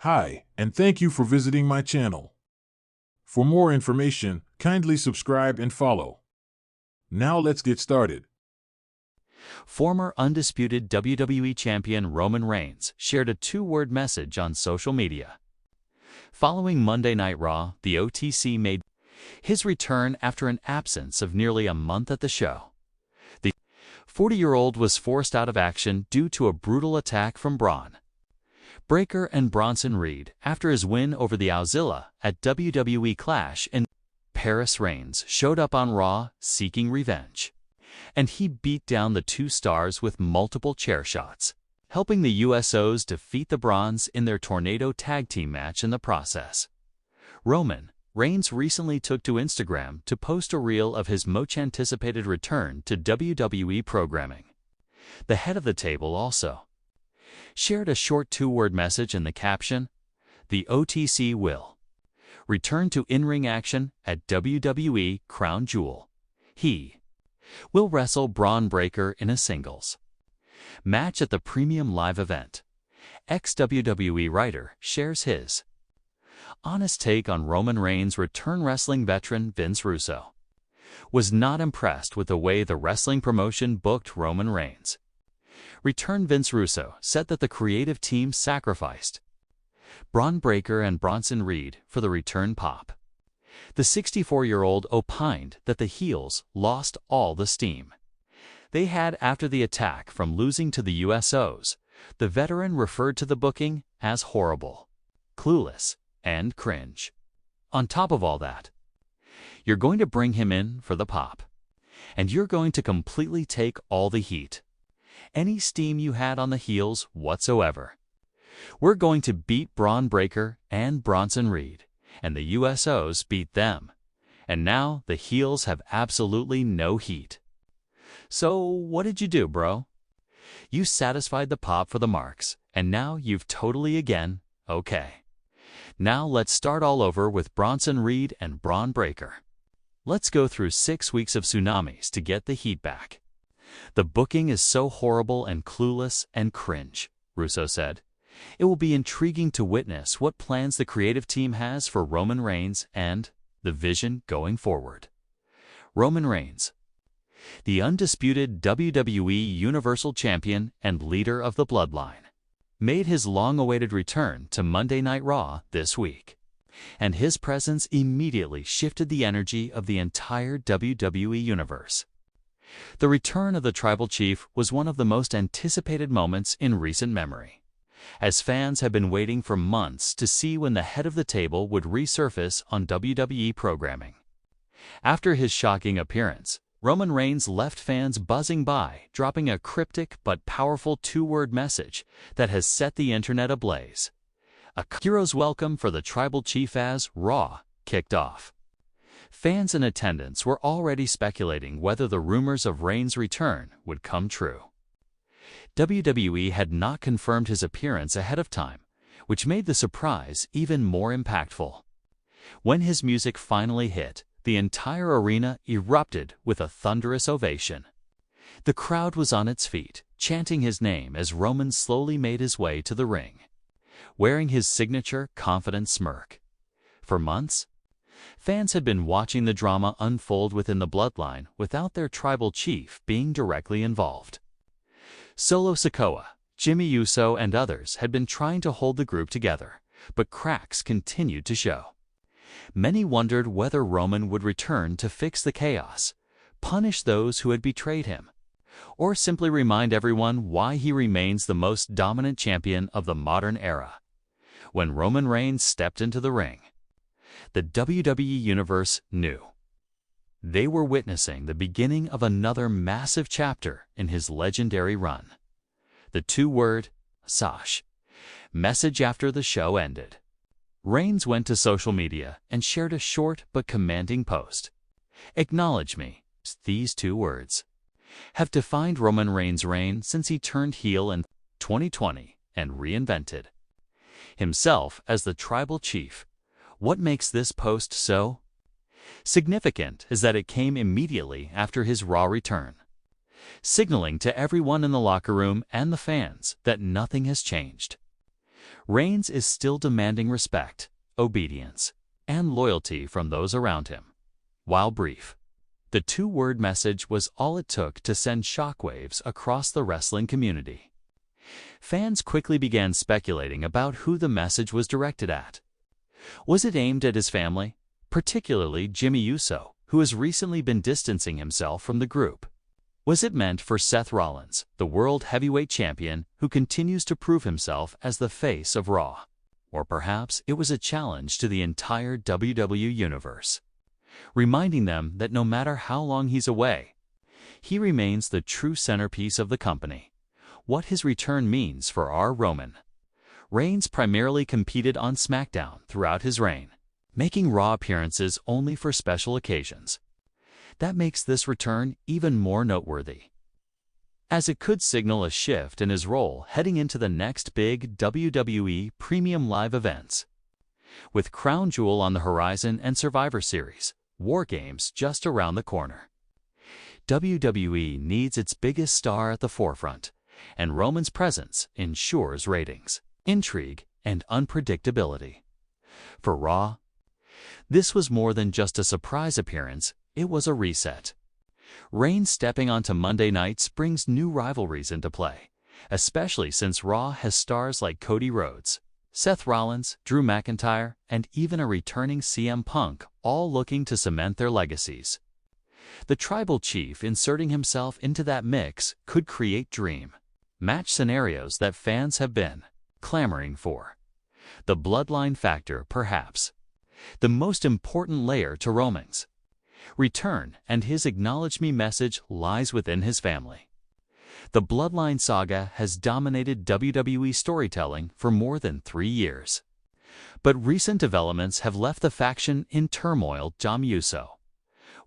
Hi, and thank you for visiting my channel. For more information, kindly subscribe and follow. Now let's get started. Former undisputed WWE Champion Roman Reigns shared a two-word message on social media. Following Monday Night Raw, the OTC made his return after an absence of nearly a month at the show. The 40-year-old was forced out of action due to a brutal attack from Braun Breaker and Bronson Reed after his win over the Auszilla at WWE Clash in Paris. Reigns showed up on Raw seeking revenge, and he beat down the two stars with multiple chair shots, helping the USOs defeat the Brawns in their Tornado Tag Team match in the process. Roman Reigns recently took to Instagram to post a reel of his much-anticipated return to WWE programming. The head of the table also shared a short two-word message in the caption, "The OTC will return to in-ring action at WWE Crown Jewel. He will wrestle Braun Breaker in a singles match at the premium live event." Ex-WWE writer shares his honest take on Roman Reigns' return. Wrestling veteran Vince Russo was not impressed with the way the wrestling promotion booked Roman Reigns' return. Vince Russo said that the creative team sacrificed Braun Breaker and Bronson Reed for the return pop. The 64-year-old opined that the heels lost all the steam they had after the attack from losing to the USOs. The veteran referred to the booking as horrible, clueless, and cringe. On top of all that, you're going to bring him in for the pop, and you're going to completely take all the heat, any steam you had on the heels whatsoever. We're going to beat Braun Breaker and Bronson Reed, and the USOs beat them, and now the heels have absolutely no heat. So what did you do, bro? You satisfied the pop for the marks, and now you've totally again, okay. Now let's start all over with Bronson Reed and Braun Breaker. Let's go through 6 weeks of tsunamis to get the heat back. The booking is so horrible and clueless and cringe, Russo said. It will be intriguing to witness what plans the creative team has for Roman Reigns and the vision going forward. Roman Reigns, the undisputed WWE Universal Champion and leader of the Bloodline, made his long-awaited return to Monday Night Raw this week, and his presence immediately shifted the energy of the entire WWE Universe. The return of the Tribal Chief was one of the most anticipated moments in recent memory, as fans have been waiting for months to see when the head of the table would resurface on WWE programming. After his shocking appearance, Roman Reigns left fans buzzing by, dropping a cryptic but powerful two-word message that has set the internet ablaze. A hero's welcome for the Tribal Chief as Raw kicked off. Fans in attendance were already speculating whether the rumors of Reigns' return would come true. WWE had not confirmed his appearance ahead of time, which made the surprise even more impactful. When his music finally hit, the entire arena erupted with a thunderous ovation. The crowd was on its feet, chanting his name as Roman slowly made his way to the ring, wearing his signature confident smirk. For months, fans had been watching the drama unfold within the Bloodline without their Tribal Chief being directly involved. Solo Sikoa, Jimmy Uso, and others had been trying to hold the group together, but cracks continued to show. Many wondered whether Roman would return to fix the chaos, punish those who had betrayed him, or simply remind everyone why he remains the most dominant champion of the modern era. When Roman Reigns stepped into the ring, the WWE Universe knew they were witnessing the beginning of another massive chapter in his legendary run. The two-word "Sash" message after the show ended. Reigns went to social media and shared a short but commanding post. "Acknowledge me." These two words have defined Roman Reigns' reign since he turned heel in 2020 and reinvented himself as the Tribal Chief. What makes this post so significant is that it came immediately after his Raw return, signaling to everyone in the locker room and the fans that nothing has changed. Reigns is still demanding respect, obedience, and loyalty from those around him. While brief, the two-word message was all it took to send shockwaves across the wrestling community. Fans quickly began speculating about who the message was directed at. Was it aimed at his family, particularly Jimmy Uso, who has recently been distancing himself from the group? Was it meant for Seth Rollins, the World Heavyweight Champion who continues to prove himself as the face of Raw? Or perhaps it was a challenge to the entire WWE Universe, reminding them that no matter how long he's away, he remains the true centerpiece of the company. What his return means for our Roman Reigns primarily competed on SmackDown throughout his reign, making Raw appearances only for special occasions. That makes this return even more noteworthy, as it could signal a shift in his role heading into the next big WWE Premium Live events. With Crown Jewel on the horizon and Survivor Series, War Games just around the corner, WWE needs its biggest star at the forefront, and Roman's presence ensures ratings, intrigue, and unpredictability. For Raw, this was more than just a surprise appearance, it was a reset. Reigns stepping onto Monday nights brings new rivalries into play, especially since Raw has stars like Cody Rhodes, Seth Rollins, Drew McIntyre, and even a returning CM Punk, all looking to cement their legacies. The Tribal Chief inserting himself into that mix could create dream match scenarios that fans have been clamoring for. The bloodline factor, perhaps the most important layer to Roman's return, and his acknowledge me message lies within his family. The Bloodline saga has dominated WWE storytelling for more than 3 years. But recent developments have left the faction in turmoil. Jimmy Uso,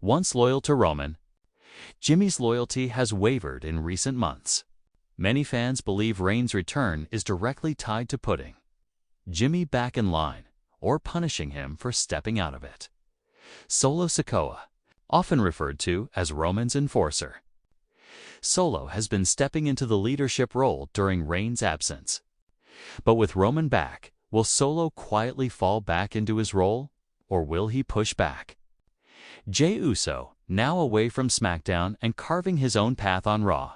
once loyal to Roman, Jimmy's loyalty has wavered in recent months. Many fans believe Reigns' return is directly tied to putting Jimmy back in line or punishing him for stepping out of it. Solo Sikoa, often referred to as Roman's enforcer, Solo has been stepping into the leadership role during Reigns' absence. But with Roman back, will Solo quietly fall back into his role, or will he push back? Jey Uso, now away from SmackDown and carving his own path on Raw,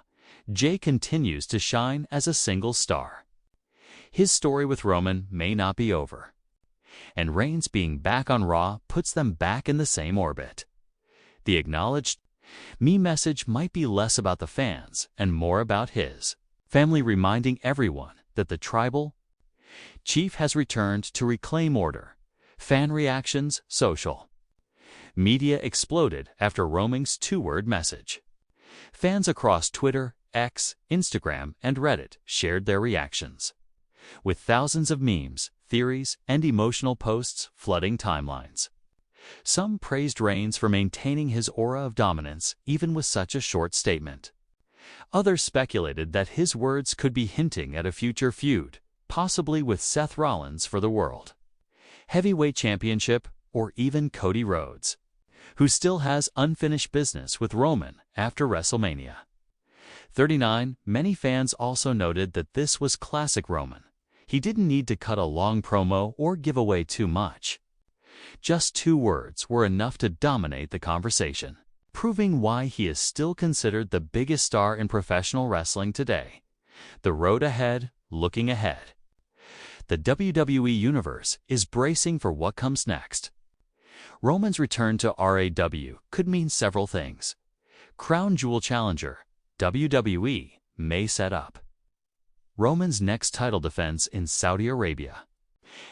Jey continues to shine as a single star. His story with Roman may not be over, and Reigns being back on Raw puts them back in the same orbit. The acknowledged me message might be less about the fans and more about his family, reminding everyone that the Tribal Chief has returned to reclaim order. Fan reactions, social media exploded after Roman's two-word message. Fans across Twitter, X, Instagram, and Reddit shared their reactions, with thousands of memes, theories, and emotional posts flooding timelines. Some praised Reigns for maintaining his aura of dominance even with such a short statement. Others speculated that his words could be hinting at a future feud, possibly with Seth Rollins for the World Heavyweight Championship, or even Cody Rhodes, who still has unfinished business with Roman after WrestleMania 39. Many fans also noted that this was classic Roman. He didn't need to cut a long promo or give away too much. Just 2 words were enough to dominate the conversation, proving why he is still considered the biggest star in professional wrestling today. The road ahead, looking ahead. The WWE Universe is bracing for what comes next. Roman's return to RAW could mean several things. Crown Jewel challenger, WWE, may set up Roman's next title defense in Saudi Arabia,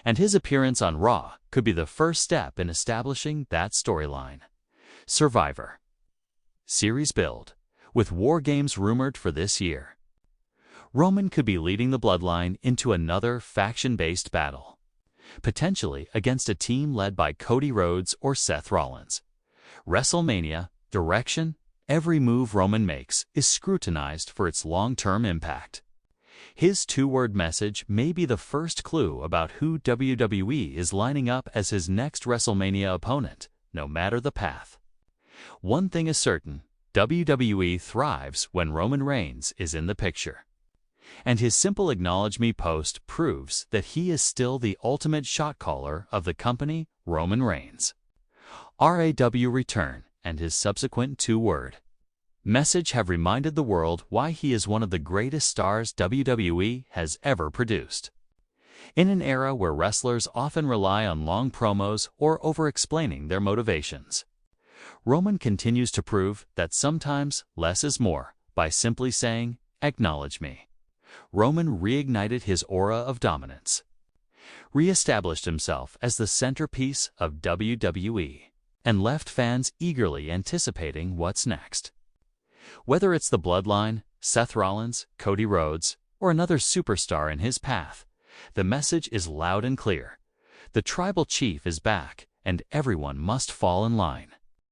and his appearance on Raw could be the first step in establishing that storyline. Survivor Series build, with War Games rumored for this year. Roman could be leading the Bloodline into another faction-based battle, potentially against a team led by Cody Rhodes or Seth Rollins. WrestleMania direction: every move Roman makes is scrutinized for its long-term impact. His two-word message may be the first clue about who WWE is lining up as his next WrestleMania opponent, no matter the path. One thing is certain: WWE thrives when Roman Reigns is in the picture. And his simple acknowledge me post proves that he is still the ultimate shot caller of the company, Roman Reigns. RAW return and his subsequent two-word message have reminded the world why he is one of the greatest stars WWE has ever produced. In an era where wrestlers often rely on long promos or over-explaining their motivations, Roman continues to prove that sometimes less is more by simply saying, "Acknowledge me." Roman reignited his aura of dominance, re-established himself as the centerpiece of WWE, and left fans eagerly anticipating what's next. Whether it's the Bloodline, Seth Rollins, Cody Rhodes, or another superstar in his path, the message is loud and clear. The tribal chief is back, and everyone must fall in line.